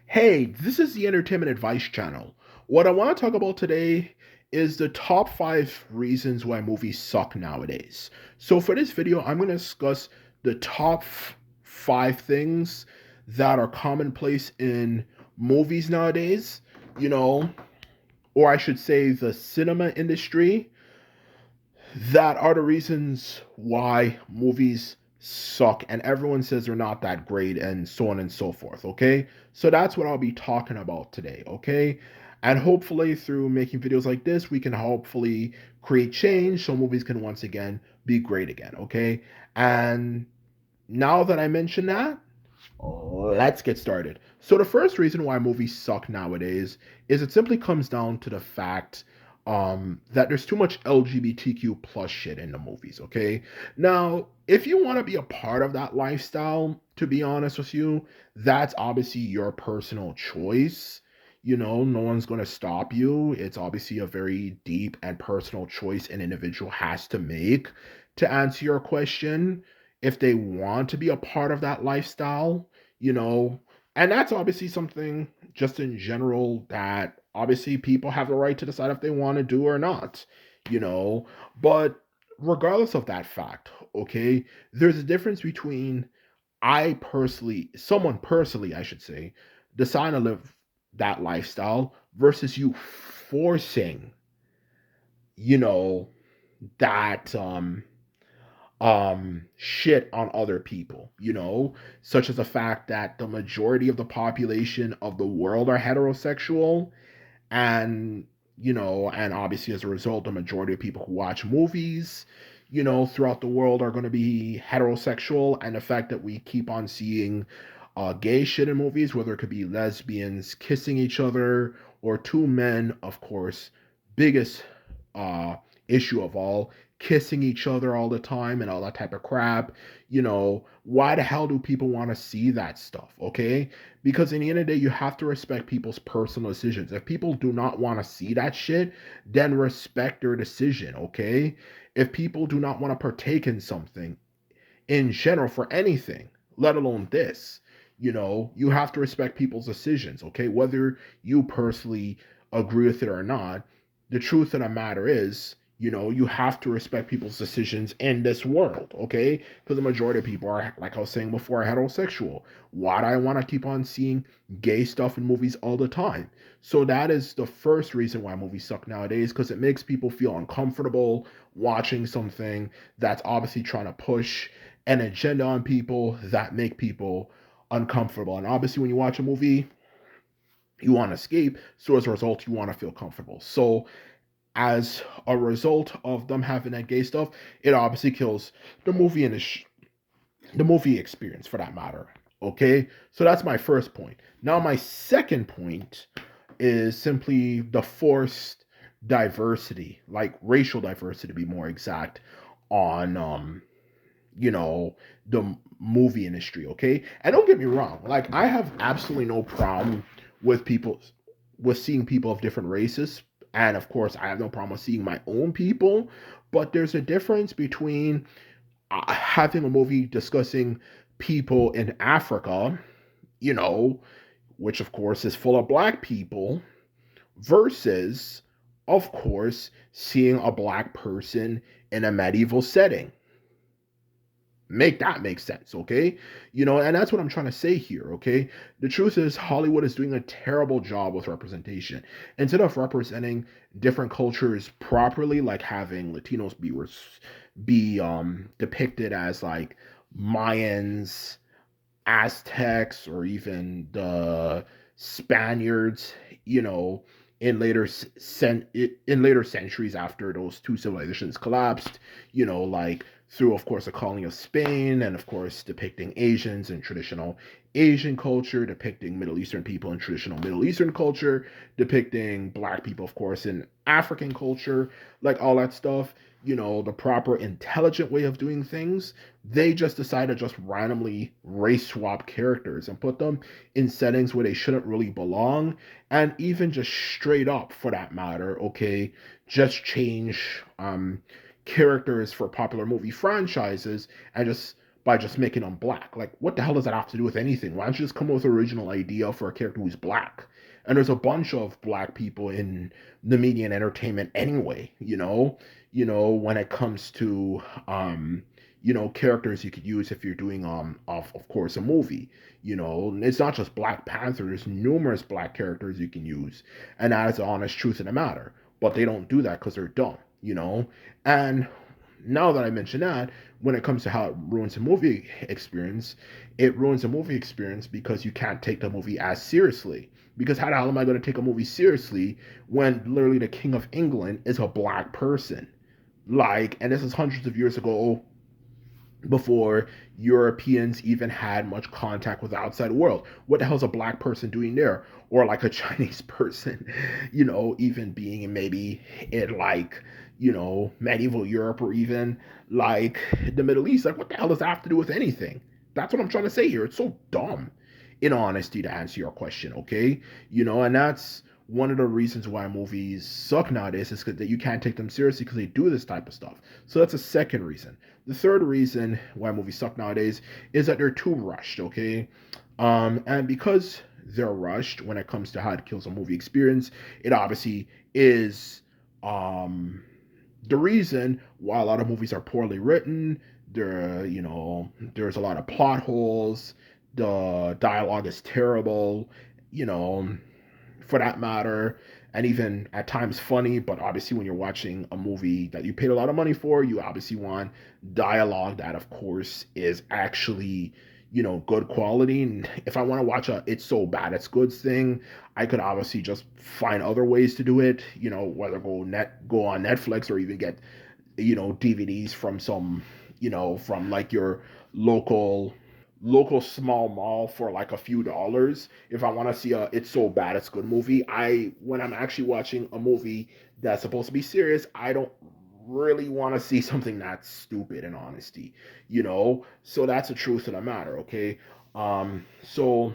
Hey, this is the Entertainment Advice Channel. What I want to talk about today is the top 5 reasons why movies suck nowadays. So, for this video, I'm going to discuss the top 5 things that are commonplace in movies nowadays, you know, or I should say the cinema industry, that are the reasons why movies suck and everyone says they're not that great and so on and so forth, okay? So that's what I'll be talking about today, okay? And hopefully through making videos like this, we can hopefully create change so movies can once again be great again, okay? And now that I mentioned that, let's get started. So the first reason why movies suck nowadays is it simply comes down to the fact that there's too much LGBTQ plus shit in the movies. Okay, now if you want to be a part of that lifestyle, to be honest with you, that's obviously your personal choice. You know, no one's going to stop you. It's obviously a very deep and personal choice an individual has to make to answer your question if they want to be a part of that lifestyle, you know. And that's obviously something just in general that obviously people have the right to decide if they want to do or not, you know. But regardless of that fact, okay, there's a difference between someone personally, I should say, decide to live that lifestyle versus you forcing, you know, that shit on other people, you know, such as the fact that the majority of the population of the world are heterosexual, and and obviously as a result the majority of people who watch movies, throughout the world are going to be heterosexual, and the fact that we keep on seeing gay shit in movies, whether it could be lesbians kissing each other or two men, of course, biggest uh issue of all, kissing each other all the time and all that type of crap. Why the hell do people want to see that stuff? Okay, because in the end of the day, you have to respect people's personal decisions. If people do not want to see that shit, then respect their decision. Okay, if people do not want to partake in something in general for anything, let alone this, you have to respect people's decisions. Okay, whether you personally agree with it or not, the truth of the matter is, you have to respect people's decisions in this world, okay? Because the majority of people are, like I was saying before, are heterosexual. Why do I want to keep on seeing gay stuff in movies all the time? So that is the first reason why movies suck nowadays, because it makes people feel uncomfortable watching something that's obviously trying to push an agenda on people that make people uncomfortable. And obviously, when you watch a movie, you want to escape. So as a result, you want to feel comfortable. So as a result of them having that gay stuff, it obviously kills the movie and the movie experience for that matter. Okay, so that's my first point. Now my second point is simply the forced diversity, like racial diversity to be more exact, on the movie industry. Okay, and don't get me wrong, like I have absolutely no problem with people with seeing people of different races, and of course I have no problem with seeing my own people. But there's a difference between having a movie discussing people in Africa, you know which of course is full of black people, versus, of course, seeing a black person in a medieval setting. Make that make sense, okay? And that's what I'm trying to say here, okay? The truth is Hollywood is doing a terrible job with representation. Instead of representing different cultures properly, like having Latinos be depicted as like Mayans, Aztecs, or even the Spaniards, you know, in in later centuries after those two civilizations collapsed, like through, of course, the colony of Spain, and of course depicting Asians in traditional Asian culture, depicting Middle Eastern people in traditional Middle Eastern culture, depicting black people, of course, in African culture, like all that stuff, the proper intelligent way of doing things. They just decide to just randomly race swap characters and put them in settings where they shouldn't really belong, and even just straight up, for that matter, okay, just change characters for popular movie franchises and just by just making them black. Like, what the hell does that have to do with anything? Why don't you just come up with an original idea for a character who's black? And there's a bunch of black people in the media and entertainment anyway, when it comes to characters you could use if you're doing of course a movie. It's not just Black Panther, there's numerous black characters you can use, and that is the honest truth of the matter. But they don't do that because they're dumb. And now that I mention that, when it comes to how it ruins a movie experience, it ruins a movie experience because you can't take the movie as seriously. Because how the hell am I going to take a movie seriously when literally the King of England is a black person? Like, and this is hundreds of years ago, before Europeans even had much contact with the outside world. What the hell's a black person doing there? Or like a Chinese person, even being maybe in like, medieval Europe, or even like the Middle East. Like, what the hell does that have to do with anything? That's what I'm trying to say here. It's so dumb, in honesty, to answer your question, okay? And that's one of the reasons why movies suck nowadays, is because you can't take them seriously because they do this type of stuff. So that's a second reason. The third reason why movies suck nowadays is that they're too rushed, okay? And because they're rushed when it comes to how it kills a movie experience, it obviously is the reason why a lot of movies are poorly written. There's a lot of plot holes. The dialogue is terrible, for that matter, and even at times funny. But obviously, when you're watching a movie that you paid a lot of money for, you obviously want dialogue that, of course, is actually, good quality. And if I want to watch a "it's so bad it's good" thing, I could obviously just find other ways to do it. Whether go on Netflix, or even get, DVDs from from like your local small mall for like a few dollars. If I want to see a "it's so bad it's good" movie, when I'm actually watching a movie that's supposed to be serious, I don't really want to see something that's stupid, in honesty. So that's the truth of the matter, okay? So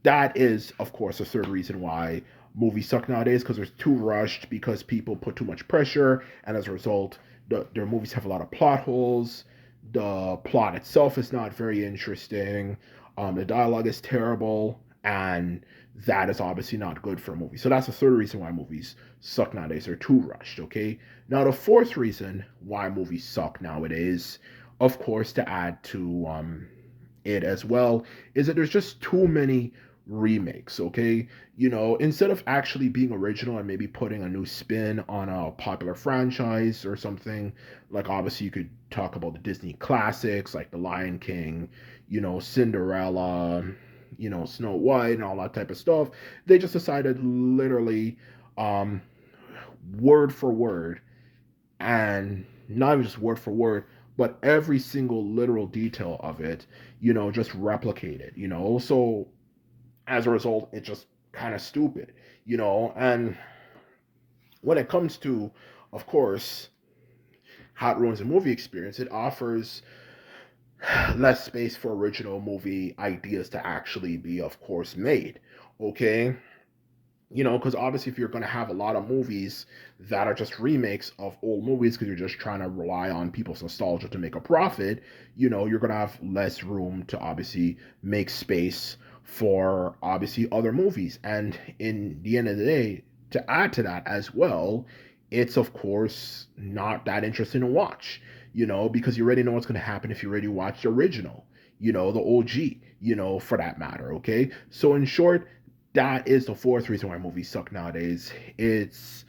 that is, of course, a third reason why movies suck nowadays, because they're too rushed, because people put too much pressure, and as a result, their movies have a lot of plot holes. The plot itself is not very interesting. The dialogue is terrible, and that is obviously not good for a movie. So that's the third reason why movies suck nowadays. They're too rushed, okay? Now, the fourth reason why movies suck nowadays, of course, to add to it as well, is that there's just too many remakes, okay? Instead of actually being original and maybe putting a new spin on a popular franchise or something, like obviously you could talk about the Disney classics like The Lion King, Cinderella, Snow White, and all that type of stuff. They just decided literally, word for word, and not even just word for word, but every single literal detail of it, just replicate it. So as a result, it's just kind of stupid. And when it comes to, of course, how it ruins a movie experience, it offers less space for original movie ideas to actually be, of course, made. Okay? Because obviously, if you're going to have a lot of movies that are just remakes of old movies because you're just trying to rely on people's nostalgia to make a profit, you're going to have less room to obviously make space for obviously other movies. And in the end of the day, to add to that as well, it's of course not that interesting to watch, because you already know what's going to happen if you already watched the original, the OG, for that matter. Okay. So in short, that is the fourth reason why movies suck nowadays. It's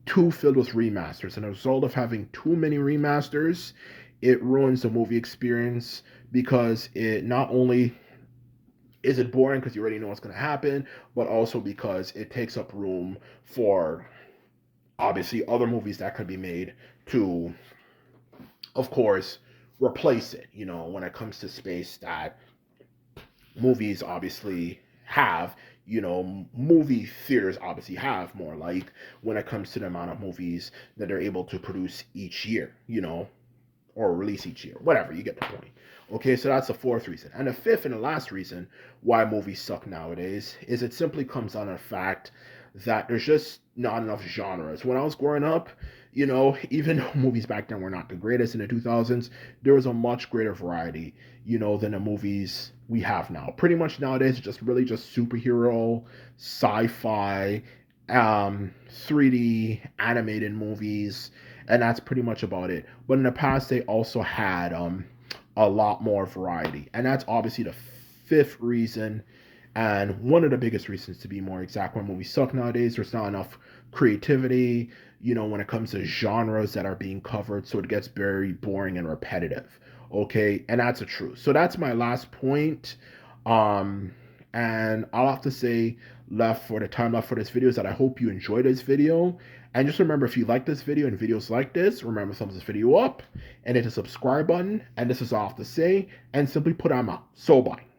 too filled with remasters. And as a result of having too many remasters, it ruins the movie experience, because it not only is it boring because you already know what's going to happen, but also because it takes up room for obviously other movies that could be made to, of course, replace it, when it comes to space that movies obviously have, movie theaters obviously have more, like when it comes to the amount of movies that they're able to produce each year, or release each year, whatever, you get the point. Okay, so that's the fourth reason. And the fifth and the last reason why movies suck nowadays is it simply comes down to the fact that there's just not enough genres. When I was growing up, you know, even though movies back then were not the greatest in the 2000s, there was a much greater variety, you know, than the movies we have now. Pretty much nowadays, just really just superhero, sci-fi, 3D animated movies, and that's pretty much about it. But in the past, they also had a lot more variety, and that's obviously the fifth reason, and one of the biggest reasons to be more exact, when movies suck nowadays. There's not enough creativity, you know, when it comes to genres that are being covered, so it gets very boring and repetitive. Okay, and that's a truth. So that's my last point. Um, and I'll have to say, left for the time left for this video, is that I hope you enjoyed this video. And just remember, if you like this video and videos like this, remember to thumbs this video up and hit the subscribe button. And this is all I have to say, and simply put, I'm out. So bye.